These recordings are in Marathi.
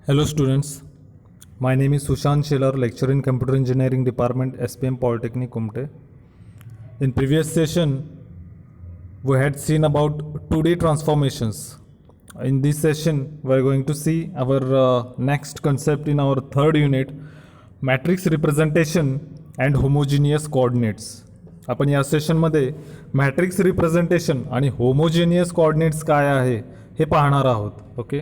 Hello students, my name is Sushant Shelar, lecturer in Computer Engineering Department, SPM Polytechnic, Kumte. In previous session, we had seen about 2D transformations. In this session, we are going to see our next concept in our third unit, matrix representation and homogeneous coordinates. आपण या सेशनमध्ये मॅट्रिक्स रिप्रेझेंटेशन आणि होमोजेनियस कोऑर्डिनेट्स काय आहे हे पाहणार आहोत. Okay.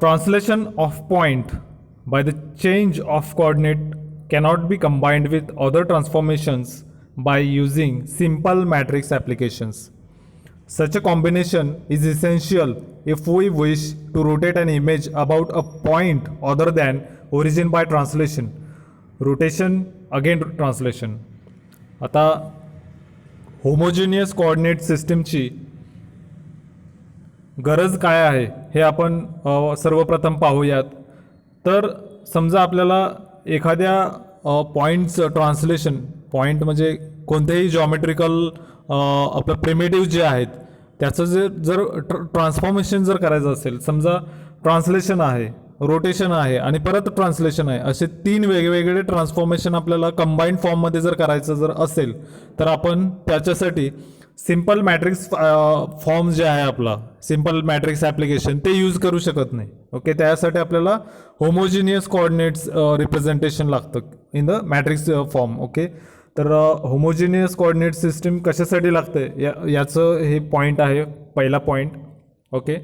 Translation of point by the change of coordinate cannot be combined with other transformations by using simple matrix applications. Such a combination is essential if we wish to rotate an image about a point other than origin by translation. Rotation again translation. आता homogeneous coordinate systemची गरज काय आहे हे आपण सर्वप्रथम पाहूयात. तर समजा आपल्याला एखाद्या पॉईंटचं ट्रान्सलेशन, पॉईंट म्हणजे कोणतेही जॉमेट्रिकल आपलं प्रिमिटिव्ह जे आहेत त्याचं जर ट्रान्सफॉर्मेशन जर करायचं असेल, समजा ट्रान्सलेशन आहे, रोटेशन आहे आणि परत ट्रान्सलेशन आहे, असे तीन वेगवेगळे ट्रान्सफॉर्मेशन आपल्याला कंबाईंड फॉर्ममध्ये जर करायचं जर असेल तर आपण त्याच्यासाठी सिंपल मॅट्रिक्स फॉर्म जे आहे आपला सिंपल मॅट्रिक्स ॲप्लिकेशन ते यूज करू शकत नाही. ओके. त्यासाठी आपल्याला होमोजिनियस कोऑर्डिनेट्स रिप्रेझेंटेशन लागतं in the matrix form. Okay. तर होमोजिनियस कोऑर्डिनेट सिस्टीम कशासाठी लागते याचं हे पॉईंट आहे, पहिला पॉईंट. ओके.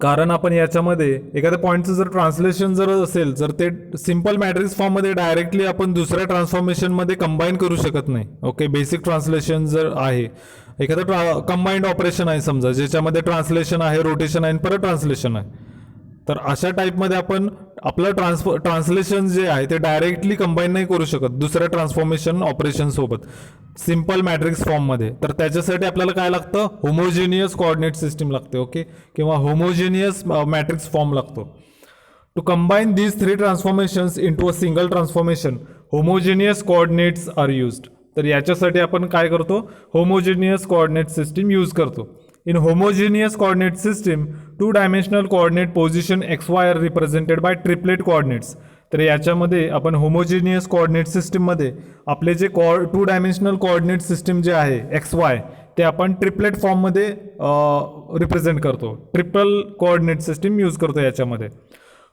कारण आपण याच्यामध्ये एखाद्या पॉईंटचं जर ट्रान्सलेशन जर असेल जर ते सिंपल मॅट्रिक्स फॉर्ममध्ये डायरेक्टली आपण दुसऱ्या ट्रान्सफॉर्मेशनमध्ये कंबाईन करू शकत नाही. ओके. बेसिक ट्रान्सलेशन जर आहे, एखादं कंबाईंड ऑपरेशन आहे समजा ज्याच्यामध्ये ट्रान्सलेशन आहे, रोटेशन आहे आणि परत ट्रान्सलेशन आहे, तर अशा टाईपमध्ये आपण आपलं ट्रान्सलेशन जे आहे ते डायरेक्टली कंबाईन नाही करू शकत दुसऱ्या ट्रान्सफॉर्मेशन ऑपरेशनसोबत सिंपल मॅट्रिक्स फॉर्ममध्ये. तर त्याच्यासाठी आपल्याला काय लागतं, होमोजेनियस कोऑर्डिनेट सिस्टीम लागते. ओके. किंवा होमोजेनियस मॅट्रिक्स फॉर्म लागतो. To combine these three transformations into a single transformation homogeneous coordinates are used. तर याच्यासाठी आपण काय करतो, होमोजेनियस कोऑर्डिनेट सिस्टीम यूज करतो. In homogeneous coordinate system, two-dimensional coordinate position xy are represented by triplet coordinates. तर याच्यामध्ये आपण होमोजेनियस कोऑर्डिनेट सिस्टीममध्ये आपले जे टू डायमेन्शनल कोऑर्डिनेट सिस्टीम जे आहे XY ते आपण ट्रिपलेट फॉर्ममध्ये रिप्रेझेंट करतो. ट्रिपल कोऑर्डिनेट सिस्टीम यूज करतो याच्यामध्ये.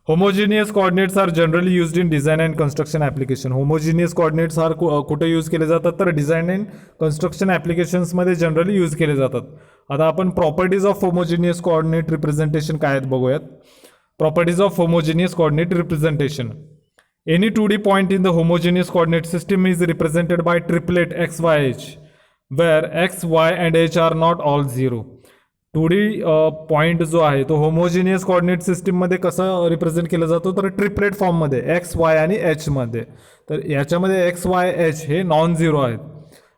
Homogeneous coordinates are generally used in design and construction application. Homogeneous coordinates are कुठे यूज केले जातात, तर डिझाईन अँड कन्स्ट्रक्शन ॲप्लिकेशन्समध्ये जनरली यूज केले जातात. आता आपण properties of homogeneous coordinate representation काय आहेत बघूयात. Properties of homogeneous coordinate representation. Any 2D point in the homogeneous coordinate system is represented by triplet XYH where X, Y and H are not all zero. 2D point जो आहे तो होमोजिनियस कोऑर्डिनेट सिस्टीममध्ये कसा रिप्रेझेंट केला जातो, तर ट्रिपलेट फॉर्ममध्ये X, Y आणि H मध्ये. तर याच्यामध्ये X, Y, H हे नॉन झिरो आहेत.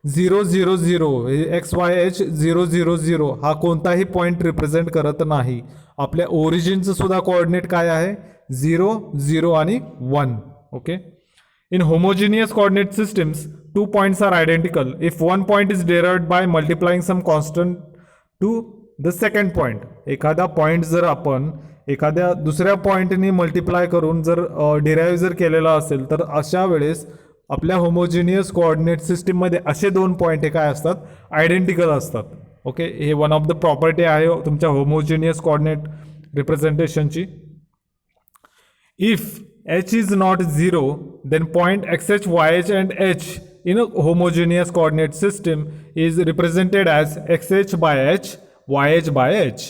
0, 0, 0 हे X, Y, H 0, 0, 0 हा कोणताही पॉईंट रिप्रेझेंट करत नाही. आपल्या ओरिजिनचं सुद्धा कोऑर्डिनेट काय आहे, 0, 0 आणि 1. Okay. In homogeneous coordinate systems, two points are identical if one point is derived by multiplying some constant to the second point. एखादा पॉईंट जर आपण एखाद्या दुसऱ्या पॉईंटनी मल्टिप्लाय करून जर डिराईव्ह जर केलेला असेल तर अशा वेळेस आपल्या होमोजिनियस कोऑर्डिनेट सिस्टीममध्ये असे दोन पॉईंट हे काय असतात, आयडेंटिकल असतात. ओके. हे वन ऑफ द प्रॉपर्टी आहे तुमच्या होमोजिनियस कोऑर्डिनेट रिप्रेझेंटेशनची. If H is not 0, then point XH, YH and H in a homogeneous coordinate system is represented as XH by H, YH by H.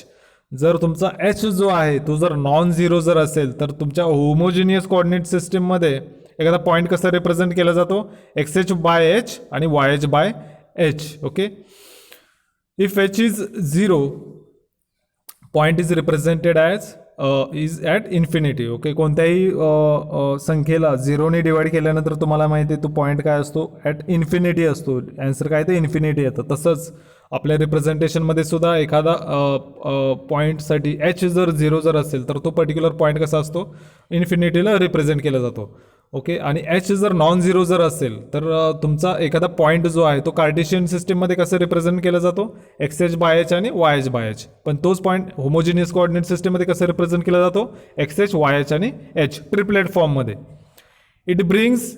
जर तुमचा H जो आहे तो जर नॉन झिरो जर असेल तर तुमच्या होमोजिनियस कोऑर्डिनेट सिस्टीममध्ये एखादा पॉईंट कसा रिप्रेझेंट केला जातो, XH बाय H आणि YH by H. Okay. If H is 0, point is represented as is at infinity. Okay. कोणत्याही संख्येला झिरोने डिवाइड केल्यानंतर तुम्हाला माहिती आहे तो पॉईंट काय असतो, ॲट इन्फिनिटी असतो. ॲन्सर काय ते इन्फिनिटी येतं. तसंच आपल्या रिप्रेझेंटेशनमध्ये सुद्धा एखादा पॉईंटसाठी H जर 0 जर असेल तर तो पर्टिक्युलर पॉईंट कसा असतो, इन्फिनिटीला रिप्रेझेंट केला जातो. ओके. आणि एच जर नॉन झिरो जर असेल तर तुमचा एखादा पॉईंट जो आहे तो कार्टेशियन सिस्टीममध्ये कसं रिप्रेझेंट केला जातो, एक्स एच बाय एच आणि वाय एच बाय एच. पण तोच पॉईंट होमोजिनियस कोऑर्डिनेट सिस्टीममध्ये कसं रिप्रेझेंट केला जातो, एक्स एच वाय एच आणि एच ट्रिपलेट फॉर्ममध्ये. It brings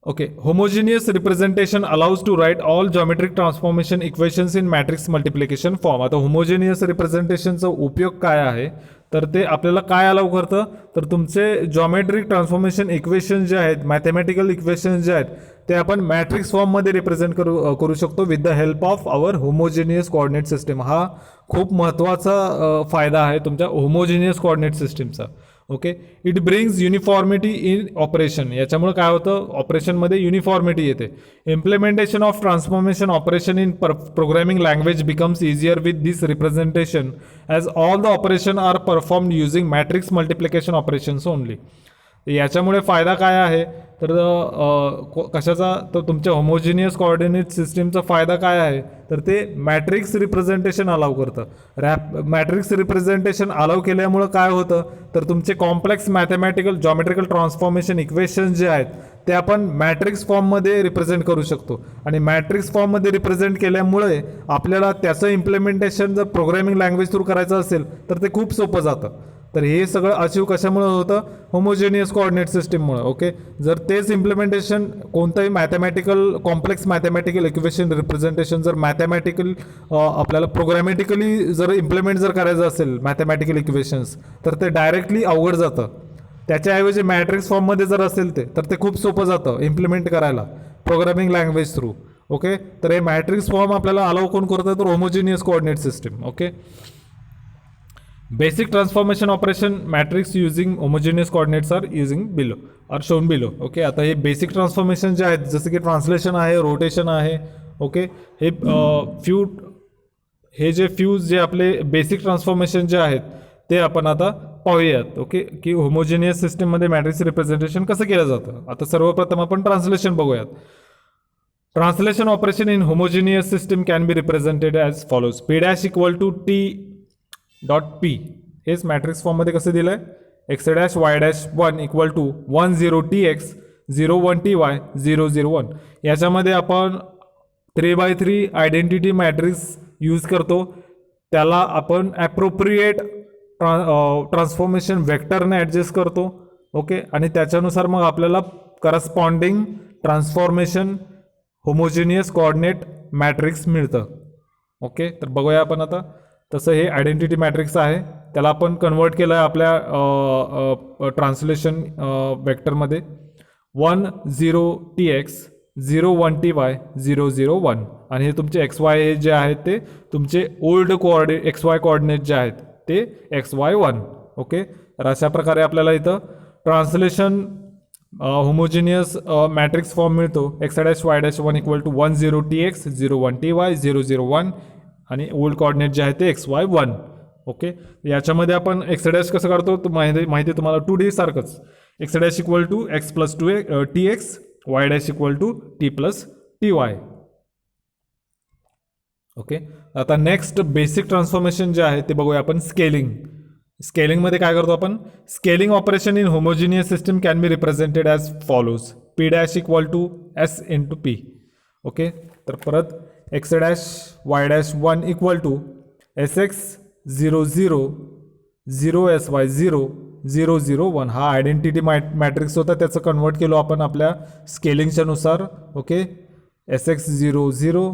okay, homogeneous representation allows to write all geometric transformation equations in matrix multiplication form. आता homogeneous representationचा उपयोग काय आहे, तर ते आपल्याला काय अलाउ करतं, तर तुमचे जॉमेट्रिक ट्रान्सफॉर्मेशन इक्वेशन जे आहेत, मॅथमॅटिकल इक्वेशन जे आहेत, ते आपण मॅट्रिक्स फॉर्ममध्ये रिप्रेझेंट करू शकतो with the help of our homogeneous coordinate system. हा खूप महत्त्वाचा फायदा आहे तुमच्या होमोजिनियस कोऑर्डिनेट सिस्टीमचा. Okay. It brings uniformity in operation. याच्यामुळे काय होतं, ऑपरेशनमध्ये युनिफॉर्मिटी येते. Implementation of transformation operation in programming language becomes easier with this representation as all the operation are performed using matrix multiplication operations only. याच्यामुळे फायदा काय आहे, तर कशाचा, तर तुमच्या होमोजिनियस कोऑर्डिनेट सिस्टीमचा फायदा काय आहे, तर ते मॅट्रिक्स रिप्रेझेंटेशन अलाव करतं. मॅट्रिक्स रिप्रेझेंटेशन अलाव केल्यामुळं काय होतं, तर तुमचे complex mathematical geometrical transformation equation जे आहेत ते आपण मॅट्रिक्स फॉर्ममध्ये रिप्रेझेंट करू शकतो. आणि मॅट्रिक्स फॉर्ममध्ये रिप्रेझेंट केल्यामुळे आपल्याला त्याचं इम्प्लिमेंटेशन जर प्रोग्रामिंग लँग्वेज थ्रू करायचं असेल तर ते खूप सोपं जातं. तर हे सगळं अचीव कशामुळे होतं, होमोजेनियस कोऑर्डिनेट सिस्टीममुळे. ओके. जर तेच इम्प्लिमेंटेशन कोणतंही mathematical complex mathematical equation representation जर मॅथमॅटिकल आपल्याला प्रोग्रामॅटिकली जर इम्प्लिमेंट जर करायचं असेल मॅथमॅटिकल इक्वेशन्स, तर ते डायरेक्टली अवघड जातं. त्याच्याऐवजी मॅट्रिक्स फॉर्ममध्ये जर असेल तर ते खूप सोपं जातं इम्प्लिमेंट करायला प्रोग्रामिंग लँग्वेज थ्रू. ओके. तर हे मॅट्रिक्स फॉर्म आपल्याला अलाउ कोण करतं, तर homogeneous coordinate system. Okay. Basic transformation operation matrix using homogeneous coordinates are shown below. Okay. आता हे बेसिक ट्रान्सफॉर्मेशन जे आहेत, जसं की ट्रान्सलेशन आहे, रोटेशन आहे. ओके. हे जे फ्यूज जे आपले बेसिक ट्रान्सफॉर्मेशन जे आहेत ते आपण आता पाहूयात. ओके. की होमोजिनियस सिस्टीममध्ये मॅट्रिक्स रिप्रेझेंटेशन कसं केलं जातं. आता सर्वप्रथम आपण ट्रान्सलेशन बघूयात. Translation operation in homogeneous system can be represented as follows. P dash equal to T dot P. हेच मॅट्रिक्स फॉर्ममध्ये कसं दिलं आहे, X dash Y dash 1 equal to 1 0 T X 0 1 T Y 0 0 1. याच्यामध्ये आपण 3x3 आयडेंटिटी मॅट्रिक्स यूज करतो. त्याला आपण ॲप्रोप्रिएट ट्रान्सफॉर्मेशन वेक्टरने ॲडजस्ट करतो. ओके. आणि त्याच्यानुसार मग आपल्याला corresponding transformation homogeneous coordinate matrix मिळतं. ओके. तर बघूया आपण आता. तसं हे आयडेंटिटी मॅट्रिक्स आहे, त्याला आपण कन्वर्ट केलं आहे आपल्या ट्रान्सलेशन वेक्टरमध्ये. 1 0 टी एक्स 0 1 टी वाय 0 0 1. आणि हे तुमचे एक्स वाय जे आहेत ते तुमचे ओल्ड एक्स वाय कोऑर्डिनेट जे आहेत ते एक्स वाय 1. ओके. तर अशा प्रकारे आपल्याला इथं ट्रान्सलेशन होमोजिनियस मॅट्रिक्स फॉर्म मिळतो. X dash Y dash 1 equal to 1 0 T X 0 1 T Y 0 0 1. आणि ओल्ड कोऑर्डिनेट जे आहे ते एक्स वाय 1. ओके. याच्यामध्ये आपण एक्स डॅश कसं काढतो, तर माहिती तुम्हाला 2D सारखंच. X dash equal to X plus T X, Y dash equal to T plus T Y. Okay. आता नेक्स्ट बेसिक ट्रान्सफॉर्मेशन जे आहे ते बघूया आपण. स्केलिंगमध्ये काय करतो आपण, scaling operation in homogeneous system can be represented as follows. P dash equal to S into P. Okay. तर परत X dash Y dash 1 equal to S X 0 0 0 S Y 0 0 0 1. हा आयडेंटिटी मॅट्रिक्स होता, त्याचं कन्वर्ट केलो आपण आपल्या स्केलिंगच्या नुसार. Okay. S X 0 0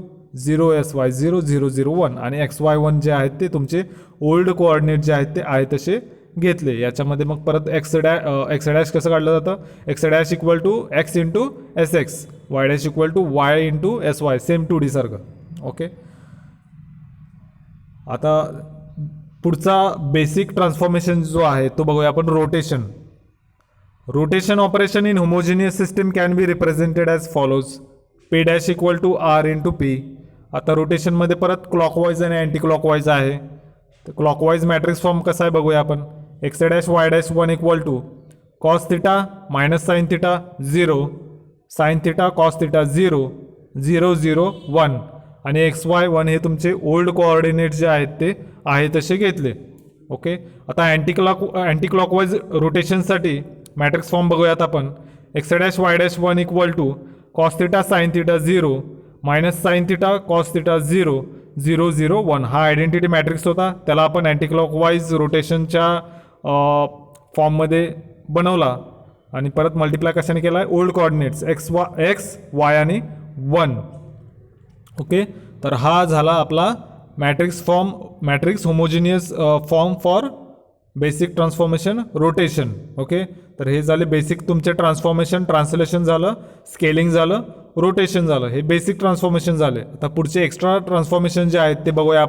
0 S Y 0 0 0 1. आणि एक्स वाय 1 जे आहेत ते तुमचे ओल्ड कोऑर्डिनेट जे आहेत ते आहे तसे घेतले. याच्यामध्ये मग परत एक्स डॅश कसं काढलं जातं, X dash equal to X into S X, Y dash equal to Y into S Y, same 2D सारखं. ओके. आता पुढचा बेसिक ट्रान्सफॉर्मेशन जो आहे तो बघूया आपण. Rotation operation in homogeneous system can be represented as follows. P dash equal to R into P. आता रोटेशनमध्ये परत क्लॉकवाईज आणि अँटी क्लॉकवाईज आहे. तर क्लॉकवाईज मॅट्रिक्स फॉर्म कसा आहे बघूया आपण. X dash Y dash 1 equal to cos theta minus sine theta 0 sine theta cos theta 0 0 0 1. आणि एक्स वाय 1 हे तुमचे ओल्ड कोऑर्डिनेट जे आहेत ते आहे तसे घेतले. ओके. आता अँटी क्लॉकवाईज रोटेशनसाठी मॅट्रिक्स फॉर्म बघूयात आपण. X dash Y dash 1 equal to cos theta sine theta 0 minus sine theta cos theta 0 0 0 1 हा आयडेंटिटी मॅट्रिक्स होता. त्याला आपण अँटी क्लॉकवाईज रोटेशनच्या फॉर्ममध्ये बनवला आणि परत मल्टिप्लाय कशाने केला आहे, ओल्ड कोऑर्डिनेट्स एक्स वाय आणि 1. ओके, तर हा झाला आपला matrix homogeneous form for basic transformation rotation. Okay, तर हे झाले बेसिक तुमचे ट्रान्सफॉर्मेशन, ट्रान्सलेशन झालं, स्केलिंग झालं, रोटेशन झालं. हे बेसिक ट्रान्सफॉर्मेशन झाले. आता पुढचे एक्स्ट्रा ट्रान्सफॉर्मेशन जे आहेत ते बघूया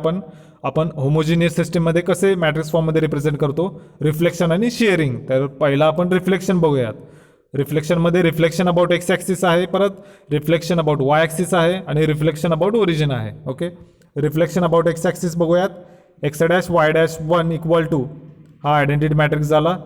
आपण होमोजिनियस सिस्टीममध्ये कसे मॅट्रिक्स फॉर्ममध्ये रिप्रेझेंट करतो, रिफ्लेक्शन आणि शेअरिंग. तर पहिला आपण रिफ्लेक्शन बघूयात. रिफ्लेक्शनमध्ये रिफ्लेक्शन अबाउट एक्स ॲक्सिस आहे, परत रिफ्लेक्शन अबाउट वाय ॲक्सिस आहे आणि रिफ्लेक्शन अबाउट ओरिजिन आहे. Okay, reflection about X axis बघूयात. X dash Y dash 1 equal to हा आयडेंटिटी मॅट्रिक्स झाला.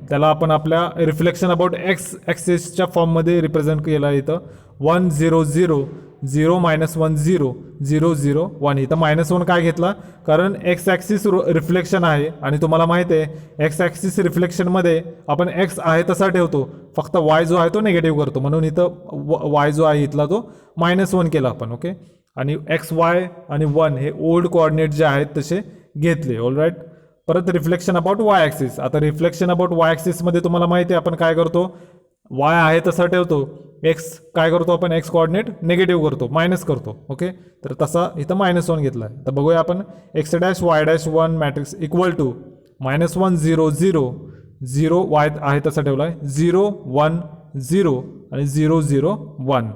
त्याला आपण आपल्या रिफ्लेक्शन अबाउट एक्स ॲक्सिसच्या फॉर्ममध्ये रिप्रेझेंट केला आहे. इथं 1 0 0 0 मायनस 1 0 0 0 1. इथं -1 काय घेतला, कारण एक्स ॲक्सिस रिफ्लेक्शन आहे आणि तुम्हाला माहिती आहे एक्स ॲक्सिस रिफ्लेक्शनमध्ये आपण एक्स आहे तसा ठेवतो, फक्त वाय जो आहे तो निगेटिव्ह करतो, म्हणून इथं वाय जो आहे इथला तो -1 केला आपण. ओके, आणि एक्स वाय आणि 1 हे ओल्ड कोऑर्डिनेट जे आहेत तसे घेतले. ऑल राईट, परत रिफ्लेक्शन अबाउट वाय ॲक्सिस. आता रिफ्लेक्शन अबाउट वाय ॲक्सिसमध्ये तुम्हाला माहिती आहे आपण काय करतो, वाय आहे तसा ठेवतो, एक्स काय करतो आपण, एक्स कोऑर्डिनेट निगेटिव्ह करतो, मायनस करतो. ओके, तर तसा इथं -1 घेतला आहे. तर बघूया आपण X dash Y dash 1 matrix equal to -1 0 0 0 Y आहे तसा ठेवला आहे, 0 1 0 आणि 0 0 1.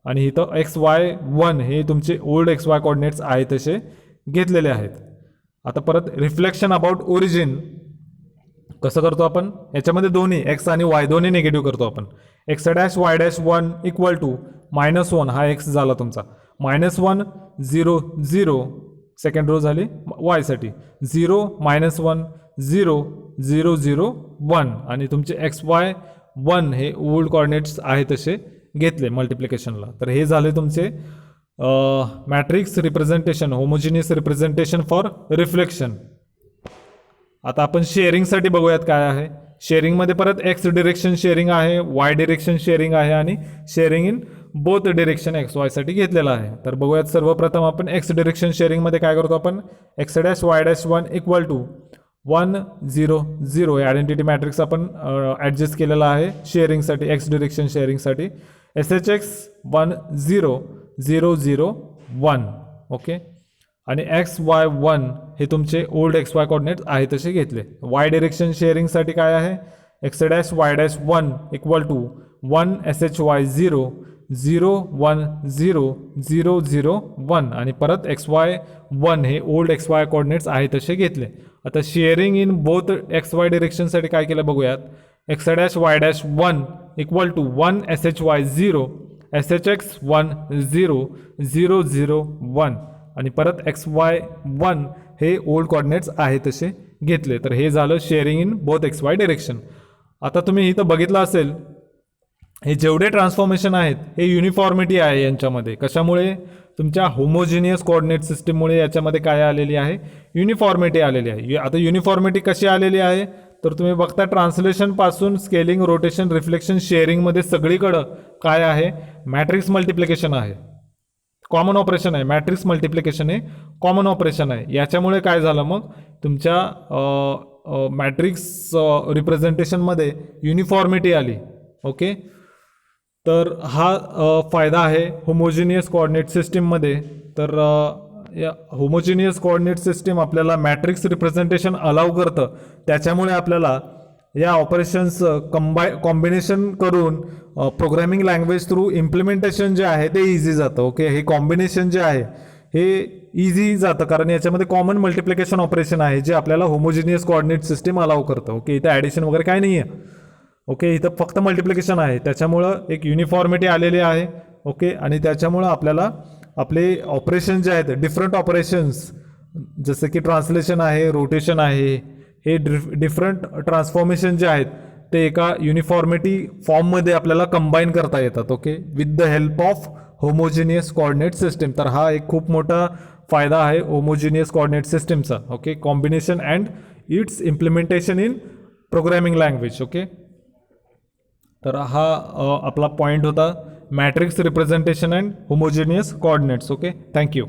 आणि इथं एक्स वाय 1 हे तुमचे ओल्ड एक्स वाय कोऑर्डिनेट्स आहे तसे घेतलेले आहेत. आता परत रिफ्लेक्शन अबाउट ओरिजिन कसं करतो आपण, याच्यामध्ये दोन्ही एक्स आणि वाय दोन्ही निगेटिव्ह करतो आपण. X dash Y dash 1 equal to -1 हा एक्स झाला तुमचा, -1 0 0 सेकंड रो झाली वायसाठी, 0 -1 0 0 0 1 आणि तुमचे एक्स वाय 1 हे ओल्ड कोऑर्डिनेट्स आहे तसे घेतले मल्टिप्लिकेशनला. तर हे झाले तुमचे matrix representation, homogeneous representation for reflection. आता आपण शेअरिंगसाठी बघूयात काय आहे. शेअरिंगमध्ये परत एक्स डिरेक्शन शेअरिंग आहे, वाय डिरेक्शन शेअरिंग आहे आणि shearing in both direction X वायसाठी घेतलेला आहे. तर बघूयात सर्वप्रथम आपण एक्स डिरेक्शन शेअरिंगमध्ये काय करतो आपण, X dash Y dash 1 equal to 1 0 0 identity matrix आपण ॲडजस्ट केलेला आहे शेअरिंगसाठी, एक्स डिरेक्शन शेअरिंगसाठी. SHX 1 0 0 0 1. ओके, आणि एक्स वाय 1 हे तुमचे ओल्ड एक्स वाय कोऑर्डिनेट आहे तसे घेतले. वाय डिरेक्शन शेअरिंगसाठी काय आहे, X dash Y dash 1 equal to 1 SHY 0 0 1 0 0 0 1 आणि परत एक्स वाय 1 हे ओल्ड एक्स वाय कोऑर्डिनेट्स आहे तसे घेतले. आता shearing in both X Y डिरेक्शनसाठी काय केलं बघूयात. X dash Y dash 1 equal to 1 SHY 0 SHX 1 0 0 0 1 आणि परत एक्स वाय 1 हे ओल्ड कोऑर्डिनेट्स आहे तसे घेतले. तर हे झालं shearing in both X Y direction. आता तुम्ही इथं बघितलं असेल हे जेवढे ट्रान्सफॉर्मेशन आहेत हे युनिफॉर्मिटी आहे यांच्यामध्ये. कशामुळे, तुमच्या होमोजिनियस कोऑर्डिनेट सिस्टीममुळे याच्यामध्ये काय आलेली आहे, युनिफॉर्मिटी आलेली आहे. आता युनिफॉर्मिटी कशी आलेली आहे, तर तुम्ही बघता ट्रान्सलेशनपासून स्केलिंग, रोटेशन, रिफ्लेक्शन, शेअरिंगमध्ये सगळीकडं काय आहे, मॅट्रिक्स मल्टिप्लिकेशन आहे, कॉमन ऑपरेशन आहे. मॅट्रिक्स मल्टिप्लिकेशन हे कॉमन ऑपरेशन आहे. याच्यामुळे काय झालं मग, तुमच्या मॅट्रिक्स रिप्रेझेंटेशनमध्ये युनिफॉर्मिटी आली. ओके, तर हा फायदा आहे होमोजिनियस कोऑर्डिनेट सिस्टीममध्ये. तर या होमोजिनियस कोऑर्डिनेट सिस्टीम आपल्याला मॅट्रिक्स रिप्रेझेंटेशन अलाउ करतं. त्याच्यामुळे आपल्याला या ऑपरेशन्स कॉम्बिनेशन करून प्रोग्रामिंग लँग्वेज थ्रू इम्प्लिमेंटेशन जे आहे ते इझी जातं. ओके, हे कॉम्बिनेशन जे आहे हे इझी जातं कारण याच्यामध्ये कॉमन मल्टिप्लिकेशन ऑपरेशन आहे जे आपल्याला होमोजिनियस कोऑर्डिनेट सिस्टीम अलाउ करतं. ओके, इथं ॲडिशन वगैरे काय नाही आहे. ओके, इथं फक्त मल्टिप्लिकेशन आहे, त्याच्यामुळं एक युनिफॉर्मिटी आलेली आहे. ओके, आणि त्याच्यामुळं आपल्याला आपले ऑपरेशन जे आहेत डिफरंट ऑपरेशन्स जसं की ट्रान्सलेशन आहे, रोटेशन आहे, हे डिफरंट ट्रान्सफॉर्मेशन जे आहेत ते एका युनिफॉर्मिटी फॉर्ममध्ये आपल्याला कंबाईन करता येतात. Okay, with the help of homogeneous coordinate system. तर हा एक खूप मोठा फायदा आहे होमोजिनियस कोऑर्डिनेट सिस्टीमचा. Okay, combination and it's implementation in programming language. Okay, तर हा आपला पॉईंट होता matrix representation and homogeneous coordinates. Okay, thank you.